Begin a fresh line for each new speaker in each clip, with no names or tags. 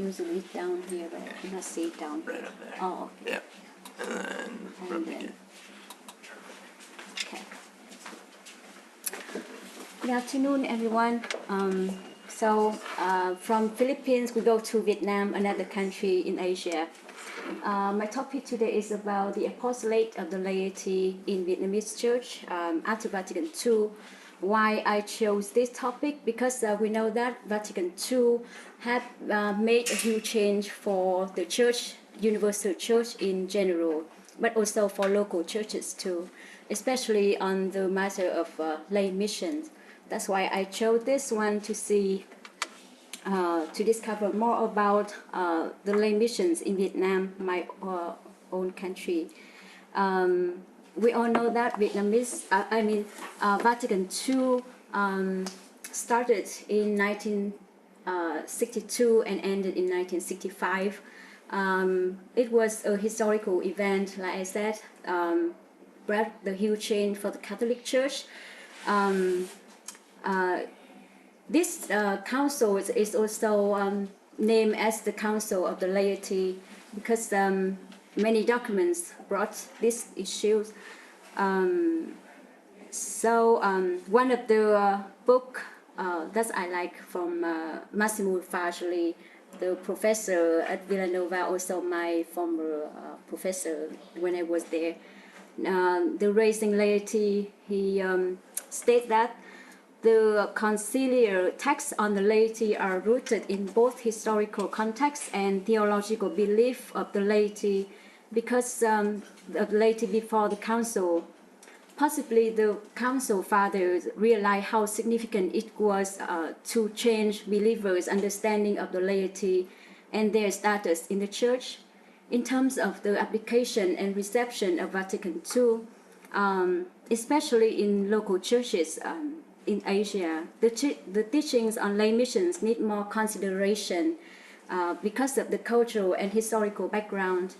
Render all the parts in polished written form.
Usually it's down here, but I cannot see it down here.
Right up there.
Oh, okay.
Yep. And then rubbing it.
Okay. Good afternoon, everyone. From Philippines, we go to Vietnam, another country in Asia. My topic today is about the apostolate of the laity in Vietnamese church after Vatican II. Why I chose this topic? Because we know that Vatican II had made a huge change for the church, universal church in general, but also for local churches too, especially on the matter of lay missions. That's why I chose this one to see, to discover more about the lay missions in Vietnam, my own country. We all know that Vatican II started in 1962 and ended in 1965. It was a historical event, like I said, brought the huge change for the Catholic Church. This council is also named as the Council of the Laity because many documents brought these issues. One of the book that I like from Massimo Fagli, the professor at Villanova, also my former professor when I was there, the Raising Laity, he states that the conciliar texts on the laity are rooted in both historical context and theological belief of the laity, because of the laity before the council. Possibly the council fathers realized how significant it was to change believers' understanding of the laity and their status in the church. In terms of the application and reception of Vatican II, especially in local churches in Asia, the teachings on lay missions need more consideration because of the cultural and historical background.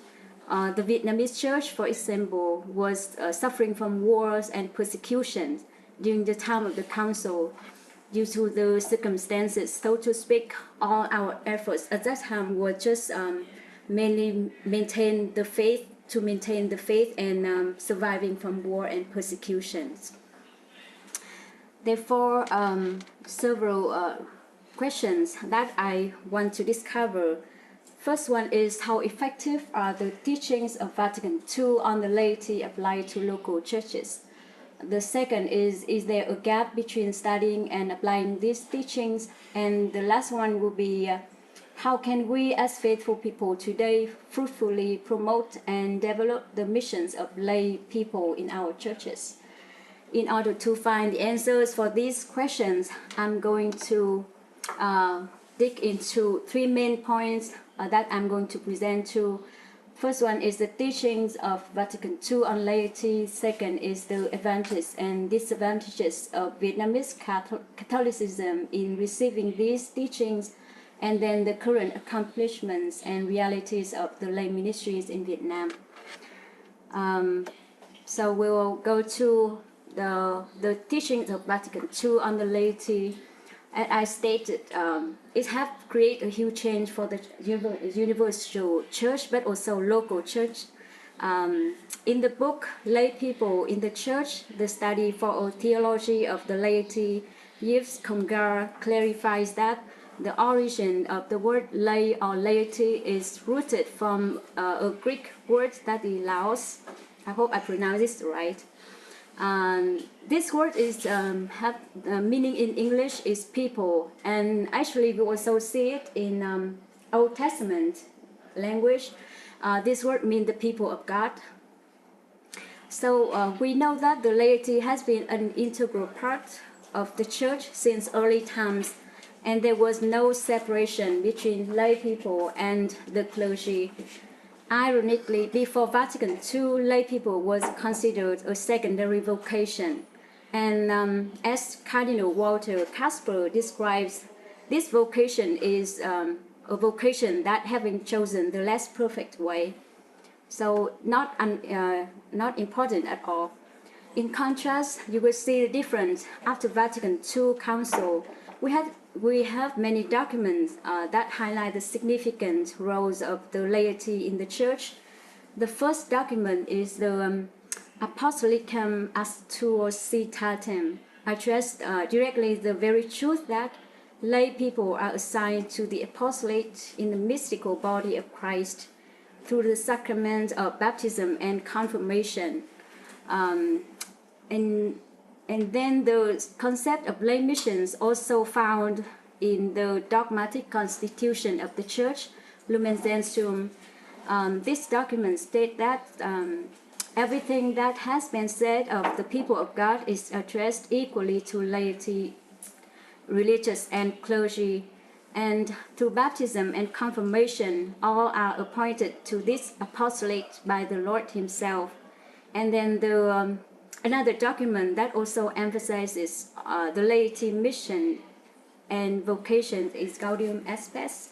The Vietnamese church, for example, was suffering from wars and persecutions during the time of the council. Due to the circumstances, so to speak, all our efforts at that time were just mainly maintain the faith and surviving from war and persecutions. Therefore, several questions that I want to discover. First one is, how effective are the teachings of Vatican II on the laity applied to local churches? The second is there a gap between studying and applying these teachings? And the last one will be, how can we as faithful people today fruitfully promote and develop the missions of lay people in our churches? In order to find the answers for these questions, I'm going to dig into three main points that I'm going to present to. First one is the teachings of Vatican II on laity. Second is the advantages and disadvantages of Vietnamese Catholicism in receiving these teachings, and then the current accomplishments and realities of the lay ministries in Vietnam. So we will go to the teachings of Vatican II on the laity. As I stated, it has created a huge change for the universal church, but also local church. In the book, Lay People in the Church, the study for a theology of the laity, Yves Congar clarifies that the origin of the word lay or laity is rooted from a Greek word that is laos. I hope I pronounce this right. This word is have meaning in English is people, and actually we also see it in Old Testament language. This word means the people of God. So we know that the laity has been an integral part of the church since early times, and there was no separation between lay people and the clergy. Ironically, before Vatican II, lay people was considered a secondary vocation. And as Cardinal Walter Casper describes, this vocation is a vocation that having chosen the less perfect way. So not important at all. In contrast, you will see the difference after Vatican II Council. We had we have many documents that highlight the significant roles of the laity in the church. The first document is the Apostolate Citatem, addressed directly the very truth that lay people are assigned to the apostolate in the mystical body of Christ through the sacrament of baptism and confirmation. And then the concept of lay missions also found in the dogmatic constitution of the Church, Lumen Gentium. This document states that everything that has been said of the people of God is addressed equally to laity, religious and clergy, and through baptism and confirmation, all are appointed to this apostolate by the Lord Himself. And then the another document that also emphasizes the laity mission and vocation is Gaudium et Spes.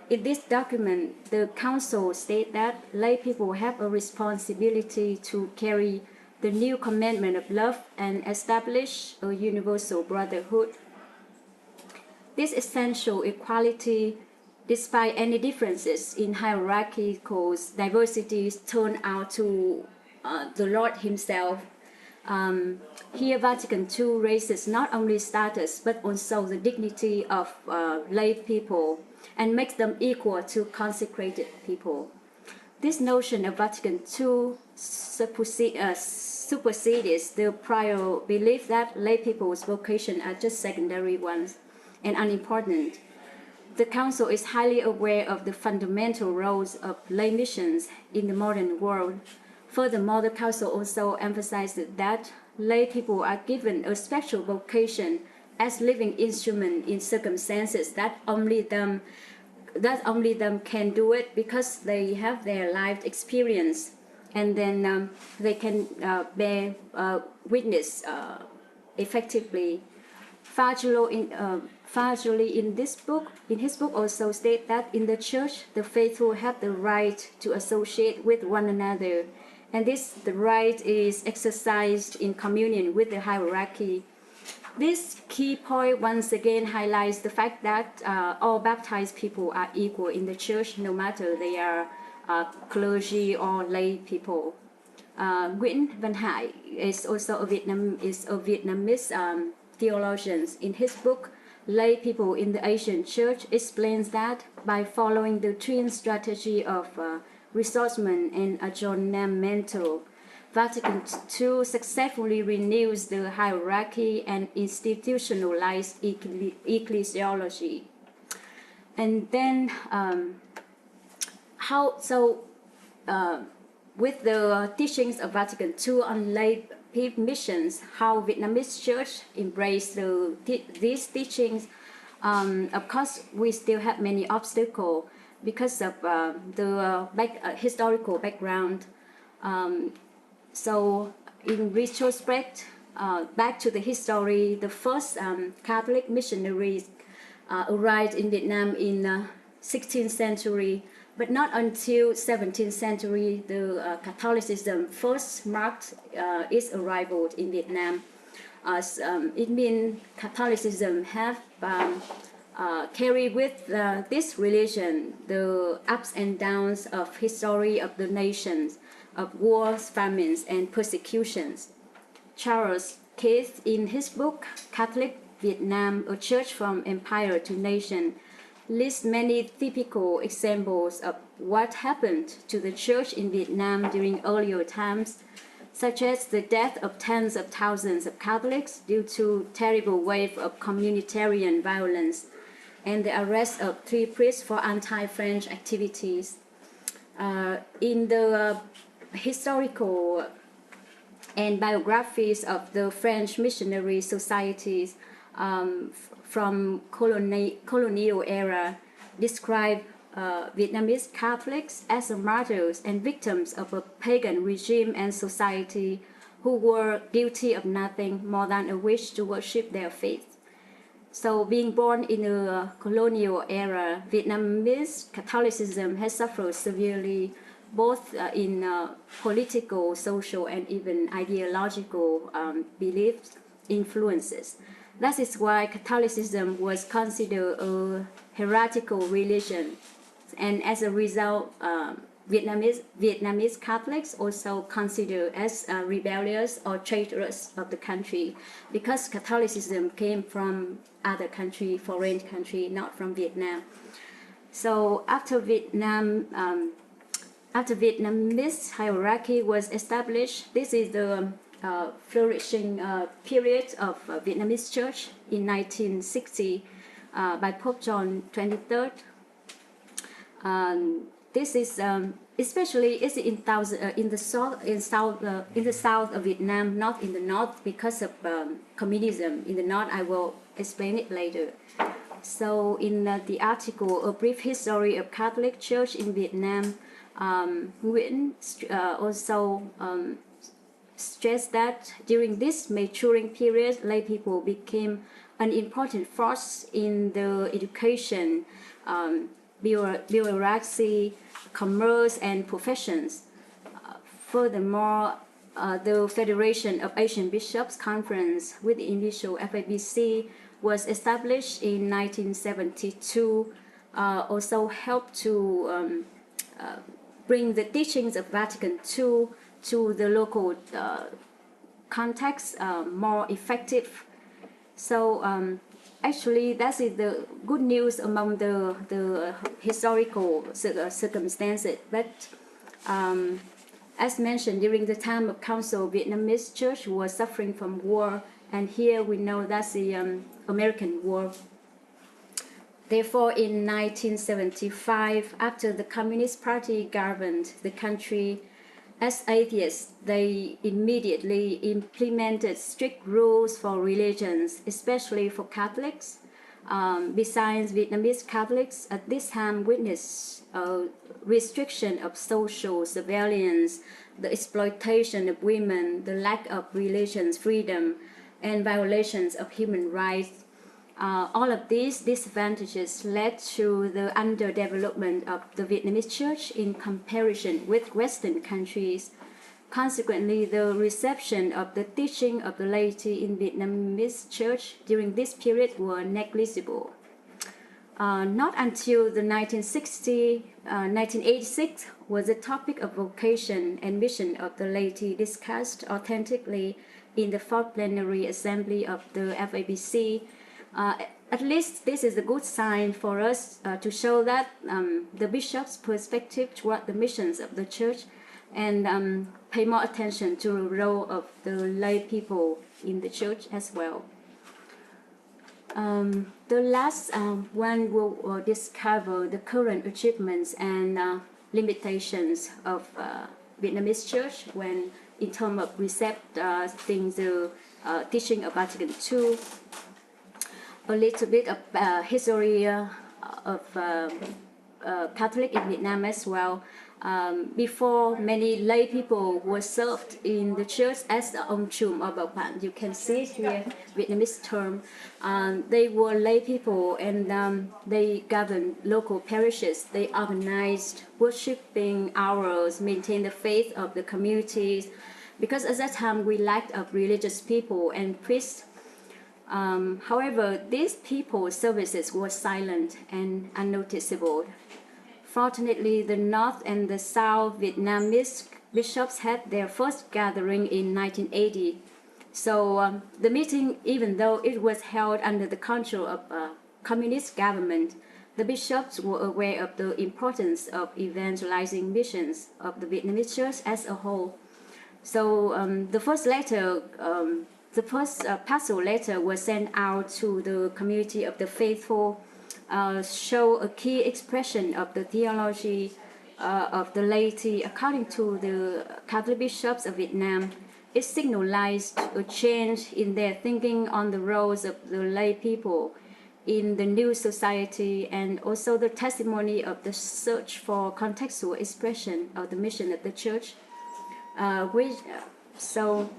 In this document, the Council states that lay people have a responsibility to carry the new commandment of love and establish a universal brotherhood. This essential equality, despite any differences in hierarchical diversities, turn out to the Lord Himself. Here, Vatican II raises not only status but also the dignity of lay people and makes them equal to consecrated people. This notion of Vatican II supersedes the prior belief that lay people's vocation are just secondary ones and unimportant. The Council is highly aware of the fundamental roles of lay missions in the modern world. Furthermore, the Council also emphasizes that lay people are given a special vocation as living instruments in circumstances that only them can do it because they have their life experience, and then they can bear witness effectively. Fajoli in his book also states that in the Church, the faithful have the right to associate with one another, and the right is exercised in communion with the hierarchy. This key point once again highlights the fact that all baptized people are equal in the Church, no matter they are clergy or lay people. Nguyễn Văn Hải is also a Vietnamese theologian. In his book, Lay People in the Asian Church, explains that by following the twin strategy of ressourcement and adjournmental, Vatican II successfully renews the hierarchy and institutionalized ecclesiology. And then with the teachings of Vatican II on lay missions, how Vietnamese Church embraced these teachings. Of course, we still have many obstacles because of the historical background. So in retrospect, back to the history, the first Catholic missionaries arrived in Vietnam in 16th century, but not until 17th century the Catholicism first marked its arrival in Vietnam. It means Catholicism have carried with this religion the ups and downs of history of the nations, of wars, famines, and persecutions. Charles Keith, in his book Catholic Vietnam, A Church from Empire to Nation, lists many typical examples of what happened to the church in Vietnam during earlier times, such as the death of tens of thousands of Catholics due to terrible wave of communitarian violence, and the arrest of 3 priests for anti-French activities. In the historical and biographies of the French missionary societies from colonial era describe Vietnamese Catholics as martyrs and victims of a pagan regime and society who were guilty of nothing more than a wish to worship their faith. So being born in a colonial era, Vietnamese Catholicism has suffered severely both in political, social, and even ideological beliefs influences. That is why Catholicism was considered a heretical religion, and as a result, Vietnamese Catholics also considered as rebellious or traitors of the country, because Catholicism came from other country, foreign country, not from Vietnam. So after Vietnamese hierarchy was established, this is the flourishing period of Vietnamese Church in 1960 by Pope John XXIII. This is especially in the south of Vietnam, not in the north, because of communism. In the north, I will explain it later. So in the article, A Brief History of Catholic Church in Vietnam, Nguyen also stressed that during this maturing period, lay people became an important force in the education, bureaucracy, commerce, and professions. Furthermore, the Federation of Asian Bishops Conference, with the initial FABC, was established in 1972, also helped to bring the teachings of Vatican II to the local context more effective. So actually, that is the good news among the historical circumstances. But as mentioned, during the time of Council, Vietnamese Church was suffering from war, and here we know that's the American War. Therefore, in 1975, after the Communist Party governed the country, as atheists, they immediately implemented strict rules for religions, especially for Catholics. Besides, Vietnamese Catholics at this time witnessed restriction of social surveillance, the exploitation of women, the lack of religious freedom, and violations of human rights. All of these disadvantages led to the underdevelopment of the Vietnamese Church in comparison with Western countries. Consequently, the reception of the teaching of the laity in Vietnamese Church during this period were negligible. Not until the 1986 was the topic of vocation and mission of the laity discussed authentically in the fourth plenary assembly of the FABC. At least this is a good sign for us to show that the bishop's perspective toward the missions of the church, and pay more attention to the role of the lay people in the church as well. The last one will discover the current achievements and limitations of Vietnamese church when in terms of recepting the teaching of Vatican II. A little bit of history of Catholic in Vietnam as well. Before, many lay people were served in the church as the ông trùm or bảo bạn. You can see it here, Vietnamese term. They were lay people, and they governed local parishes. They organized worshiping hours, maintained the faith of the communities, because at that time we lacked of religious people and priests. However, these people's services were silent and unnoticeable. Fortunately, the North and the South Vietnamese bishops had their first gathering in 1980. So the meeting, even though it was held under the control of a communist government, the bishops were aware of the importance of evangelizing missions of the Vietnamese church as a whole. So the first pastoral letter was sent out to the community of the faithful, show a key expression of the theology of the laity according to the Catholic bishops of Vietnam. It signalized a change in their thinking on the roles of the lay people in the new society, and also the testimony of the search for contextual expression of the mission of the church. So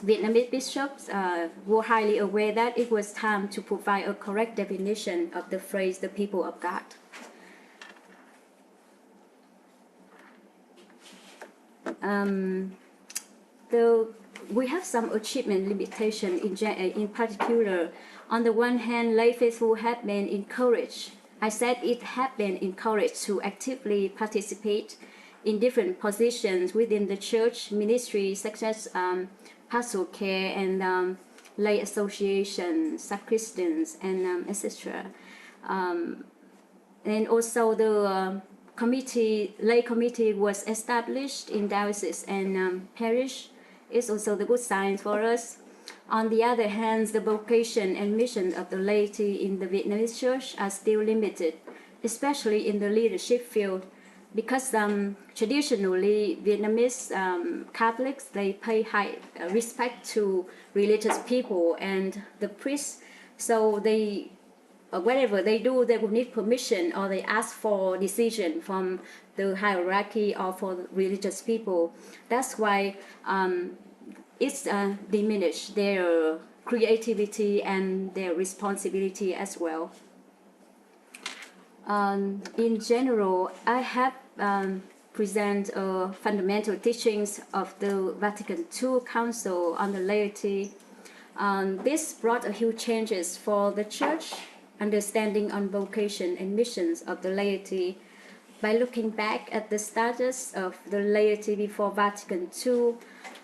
Vietnamese bishops were highly aware that it was time to provide a correct definition of the phrase "the people of God." The we have some achievement limitation in particular. On the one hand, lay faithful have been encouraged. I said it have been encouraged to actively participate in different positions within the church ministry, such as pastoral care and lay association, sacristans, and etc. And also the lay committee was established in diocese and parish. It's also the good sign for us. On the other hand, the vocation and mission of the laity in the Vietnamese church are still limited, especially in the leadership field, because traditionally Vietnamese Catholics, they pay high respect to religious people and the priests, so they whatever they do, they will need permission or they ask for decision from the hierarchy or for religious people. That's why it's diminished their creativity and their responsibility as well. In general, I have present fundamental teachings of the Vatican II Council on the laity. This brought a huge changes for the Church understanding on vocation and missions of the laity. By looking back at the status of the laity before Vatican II,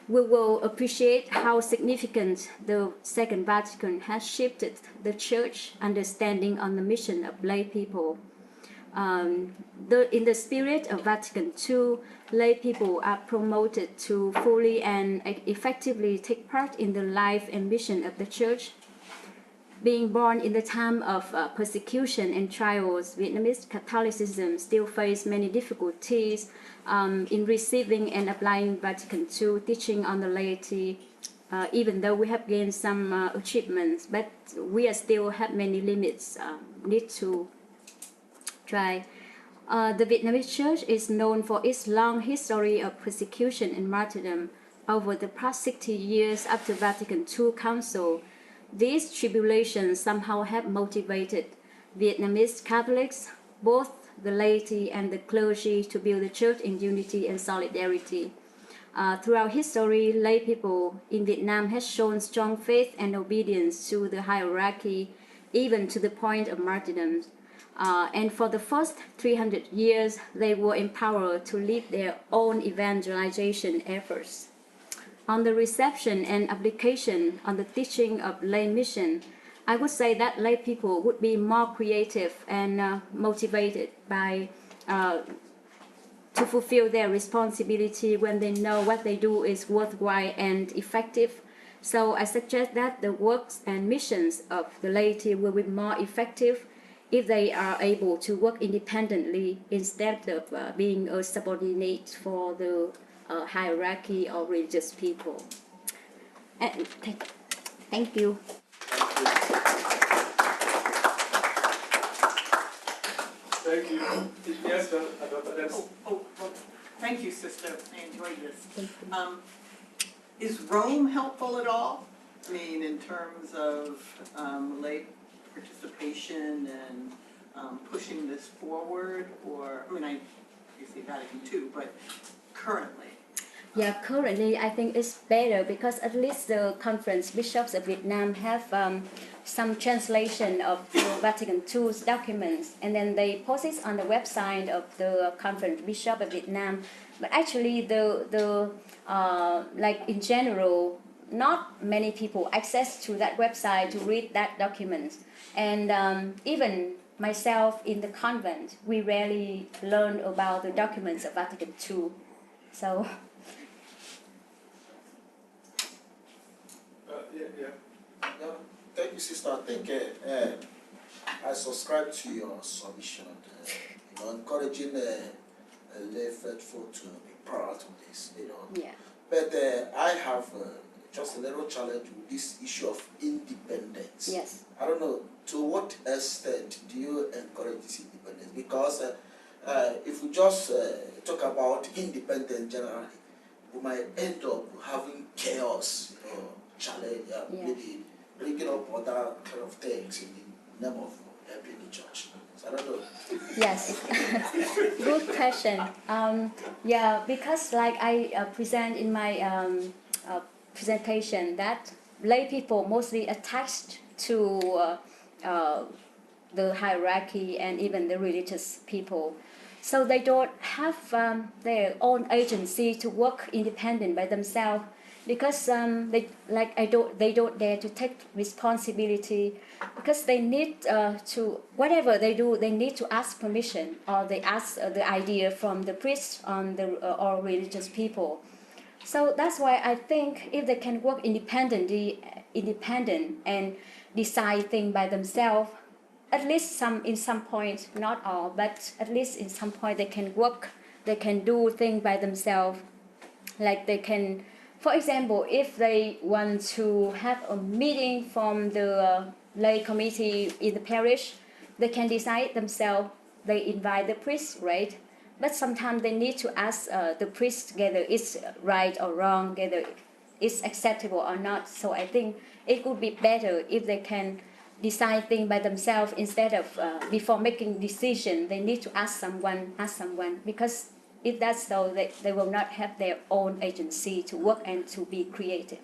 we will appreciate how significant the Second Vatican has shifted the Church understanding on the mission of lay people. In the spirit of Vatican II, lay people are promoted to fully and effectively take part in the life and mission of the Church. Being born in the time of persecution and trials, Vietnamese Catholicism still faces many difficulties in receiving and applying Vatican II teaching on the laity, even though we have gained some achievements, but we still have many limits need to try. The Vietnamese Church is known for its long history of persecution and martyrdom over the past 60 years after Vatican II Council. These tribulations somehow have motivated Vietnamese Catholics, both the laity and the clergy, to build the church in unity and solidarity. Throughout history, lay people in Vietnam have shown strong faith and obedience to the hierarchy, even to the point of martyrdom. And for the first 300 years, they were empowered to lead their own evangelization efforts. On the reception and application on the teaching of lay mission, I would say that lay people would be more creative and motivated by to fulfill their responsibility when they know what they do is worthwhile and effective. So I suggest that the works and missions of the laity will be more effective if they are able to work independently instead of being a subordinate for the hierarchy or religious people. And thank you.
Thank you. Yes, that's...
Well, thank you, sister. I enjoyed this. Is Rome helpful at all? I mean, in terms of lay participation and pushing this forward, or, I mean, I see Vatican II, but currently?
Yeah, currently I think it's better because at least the Conference Bishops of Vietnam have some translation of the Vatican II's documents, and then they post it on the website of the Conference Bishop of Vietnam. But actually, like in general, not many people access to that website to read that document, and even myself in the convent, we rarely learn about the documents of Vatican II. So.
Thank you, sister. I think I subscribe to your submission, encouraging lay faithful to be part of this,
Yeah.
But I have just a little challenge with this issue of independence.
Yes.
I don't know, to what extent do you encourage this independence? Because if we just talk about independence generally, we might end up having chaos, challenge, maybe bringing up other kind of things in the name of helping the church. So I don't know.
Yes, good question. Yeah, because like I present in my presentation that lay people mostly attached to the hierarchy and even the religious people. So they don't have their own agency to work independent by themselves because they don't dare to take responsibility because they need to, whatever they do, they need to ask permission or they ask the idea from the priest or religious people. So that's why I think if they can work independent and decide things by themselves, at least in some point, not all, but at least in some point they can work, they can do things by themselves. Like they can, for example, if they want to have a meeting from the lay committee in the parish, they can decide themselves. They invite the priest, right? But sometimes they need to ask the priest whether it's right or wrong, whether it's acceptable or not. So I think it would be better if they can decide things by themselves instead of before making decision they need to ask someone, because if that's so, they will not have their own agency to work and to be creative.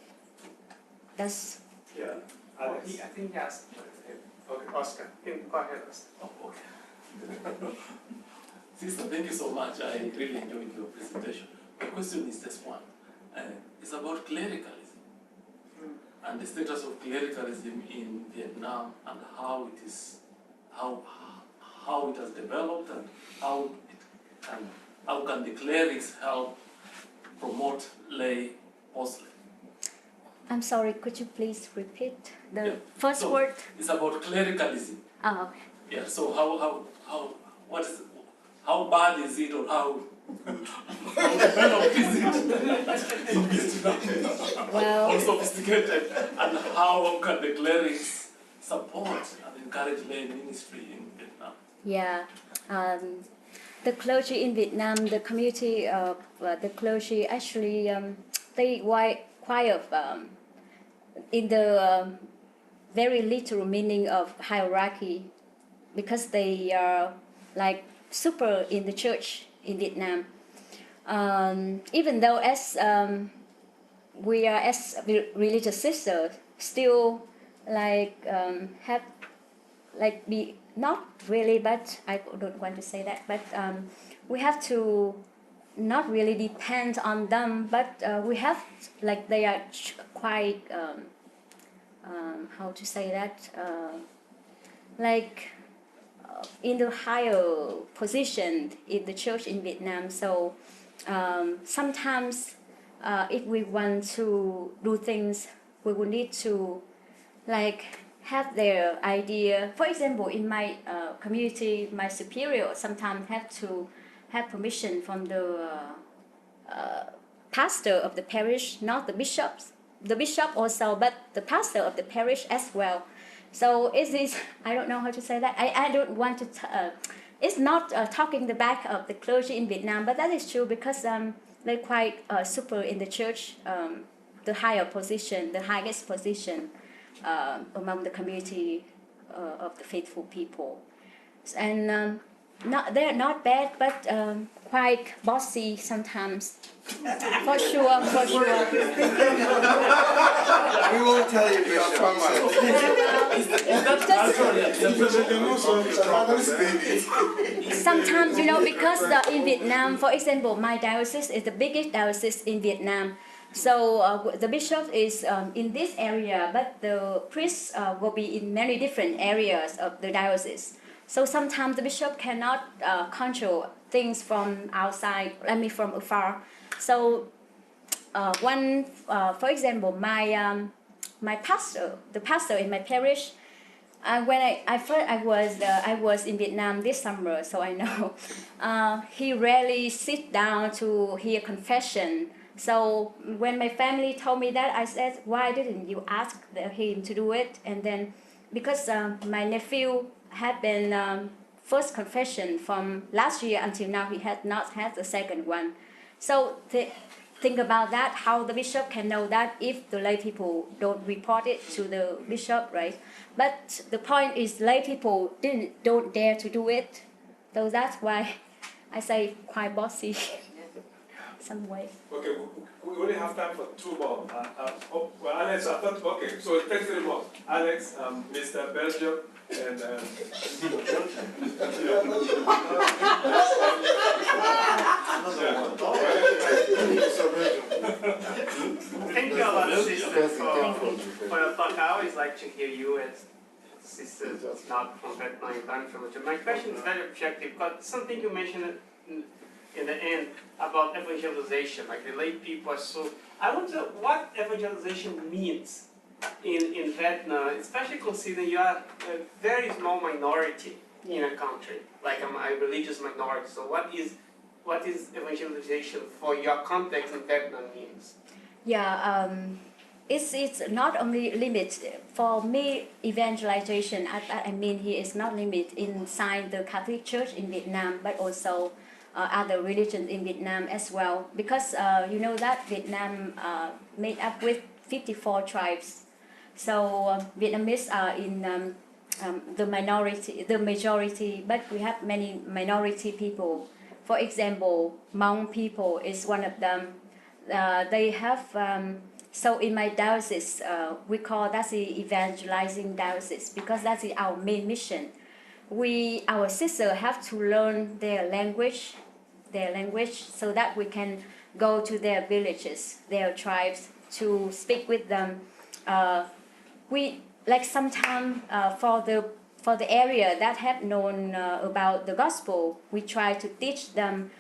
That's
Yeah. I think he asked. Okay, Oscar. Go ahead, Oscar.
Oh, okay. Sister, thank you so much. I really enjoyed your presentation. My question is just one. It's about clericalism and the status of clericalism in Vietnam and how it is, how it has developed and how can the clerics help promote lay apostolate?
I'm sorry, could you please repeat the first
so
word?
It's about clericalism.
Oh, okay.
Yeah. So how bad is it, or how developed is it in Vietnam?
Well,
How sophisticated, and how can the clerics support and encourage lay ministry in Vietnam?
yeah. The clergy in Vietnam, the community of the clergy, actually, they quite in the very literal meaning of hierarchy, because they are like super in the church in Vietnam. Even though as we are as religious sisters, still have be not really, but I don't want to say that, but we have to not really depend on them, but we have they are quite how to say that in the higher position in the church in Vietnam. So sometimes if we want to do things, we will need to have their idea. For example, in my community, my superior sometimes have to have permission from the pastor of the parish, not the bishops. The bishop also, but the pastor of the parish as well. So it is, I don't know how to say that. I don't want to, it's not talking the back of the clergy in Vietnam, but that is true because they're quite super in the church, the higher position, the highest position among the community of the faithful people. And they're not bad, but quite bossy sometimes. For sure.
We won't tell you, Bishop.
Sometimes, because in Vietnam, for example, my diocese is the biggest diocese in Vietnam. So the bishop is in this area, but the priests will be in many different areas of the diocese. So sometimes the bishop cannot control things from outside, from afar. So for example, my pastor, the pastor in my parish, when I was in Vietnam this summer, so I know he rarely sit down to hear confession. So when my family told me that, I said, why didn't you ask him to do it? And then because my nephew had been first confession from last year until now, he had not had the second one. So think about that, how the bishop can know that if the lay people don't report it to the bishop, right? But the point is lay people don't dare to do it. So that's why I say quite bossy. some way.
Okay, we only have time for two more. Well, Alex, I thought, okay, so thanks very much. Alex, Mr. Belgium, and
Thank you a lot, sister, for your talk. I always like to hear you as sisters not from Vietnam, from my question is very objective, because something you mentioned in the end about evangelization, like the lay people are so. I wonder what evangelization means in Vietnam, especially considering you are a very small minority in a country, like a religious minority. So what is evangelization for your context in Vietnam means?
Yeah, it's not only limited for me. Evangelization, I mean, here is not limited inside the Catholic Church in Vietnam, but also other religions in Vietnam as well. Because you know that Vietnam made up with 54 tribes, so Vietnamese are in the majority, but we have many minority people. For example, Hmong people is one of them. They have. So in my diocese, we call that the evangelizing diocese because that's our main mission. Our sisters have to learn their language, so that we can go to their villages, their tribes, to speak with them. We like sometimes for the area that have known about the gospel, we try to teach them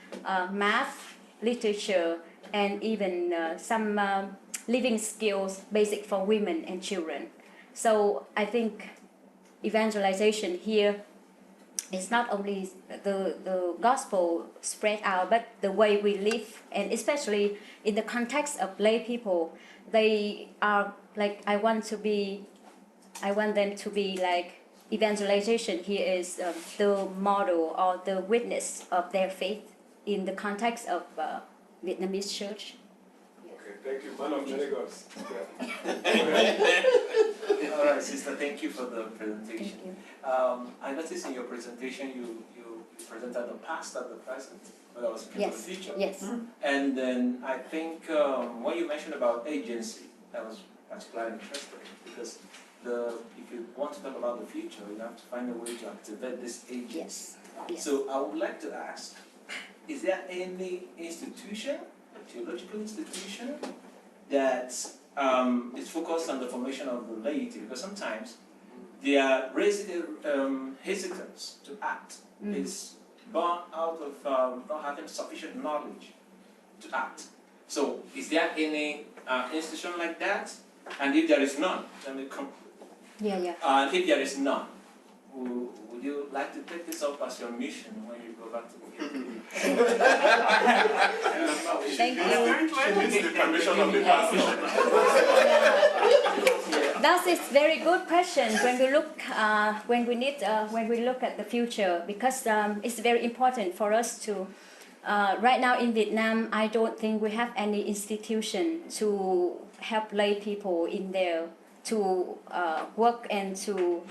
math, literature, and even some living skills basic for women and children. So I think evangelization here is not only the gospel spread out, but the way we live, and especially in the context of lay people, they are like, I want them to be like, evangelization here is the model or the witness of their faith in the context of Vietnamese church.
okay, thank you, man of many gods.
All right, sister, thank you for the presentation.
Thank you.
I noticed in your presentation you presented the past and the present, but I was thinking of the future.
Yes.
And then I think when you mentioned about agency, that was particularly interesting because if you want to talk about the future, you have to find a way to activate this agency.
Yes. Yes.
So I would like to ask, is there any institution, a theological institution, that is focused on the formation of the laity? Because sometimes their hesitance to act is born out of not having sufficient knowledge to act. So is there any institution like that? And if there is none, let me conclude. And if there is none, would you like to take this up as your mission when you go back to
Thank you.
She needs the permission of the pastor.
That is very good question when we look when we look at the future, because it's very important for us to. Right now in Vietnam, I don't think we have any institution to help lay people in there to work and to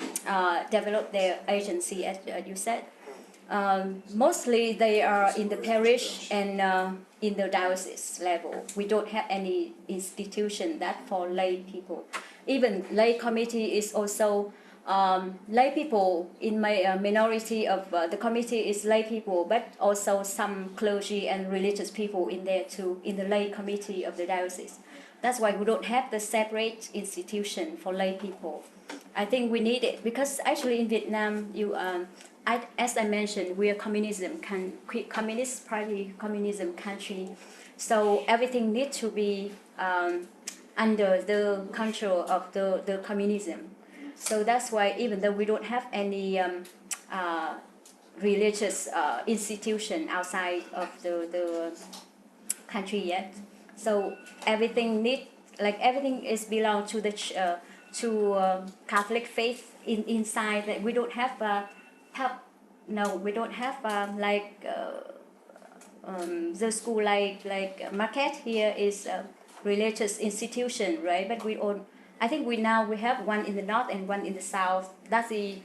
develop their agency, as you said. Mostly they are in the parish and in the diocese level. We don't have any institution that for lay people. Even lay committee is also lay people. In my minority of the committee is lay people, but also some clergy and religious people in there too, in the lay committee of the diocese. That's why we don't have the separate institution for lay people. I think we need it because actually in Vietnam, as I mentioned, we are communist party communism country, so everything needs to be under the control of the communism. So that's why even though we don't have any religious institution outside of the country yet, so everything is belong to the Catholic faith inside. That we don't have we don't have the school like Marquette here is a religious institution, right? But I think we have one in the north and one in the south. That's the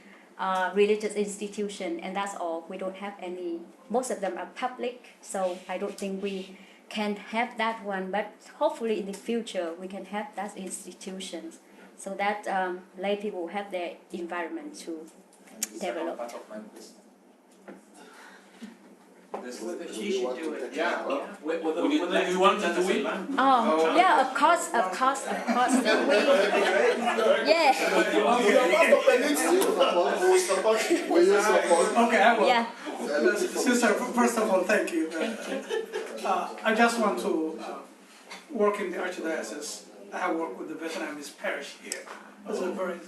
religious institution, and that's all. We don't have any. Most of them are public, so I don't think we can have that one, but hopefully in the future we can have that institutions so that lay people have their environment to develop.
Part of my question.
Whether she should do it.
Yeah.
Whether
Would you like
you
to
want
take
to
that as
do
a
it?
land?
Oh, yeah, of course. Yeah,
Will you support?
Okay, I will.
yeah.
Sister, first of all, thank you. I just want to work in the Archdiocese. I have worked with the Vietnamese parish here. It's a very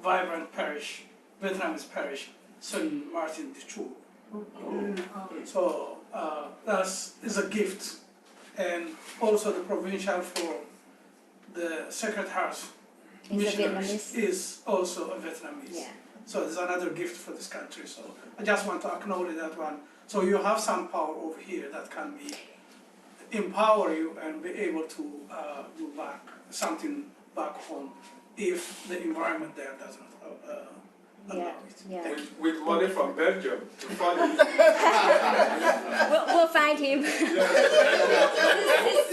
vibrant parish, Vietnamese parish, St. Martin de Chu. So that is a gift. And also the provincial for the Sacred Heart
He's a
missionaries
Vietnamese.
is also a Vietnamese.
Yeah.
So it's another gift for this country. So I just want to acknowledge that one. So you have some power over here that can be empower you and be able to do back something back home if the environment there does not allow
Yeah,
it.
yeah.
With money from Belgium to fund it.
We'll find him.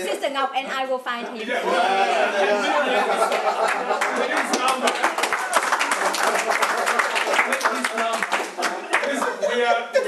Sister Ngọc and I will find him.
We are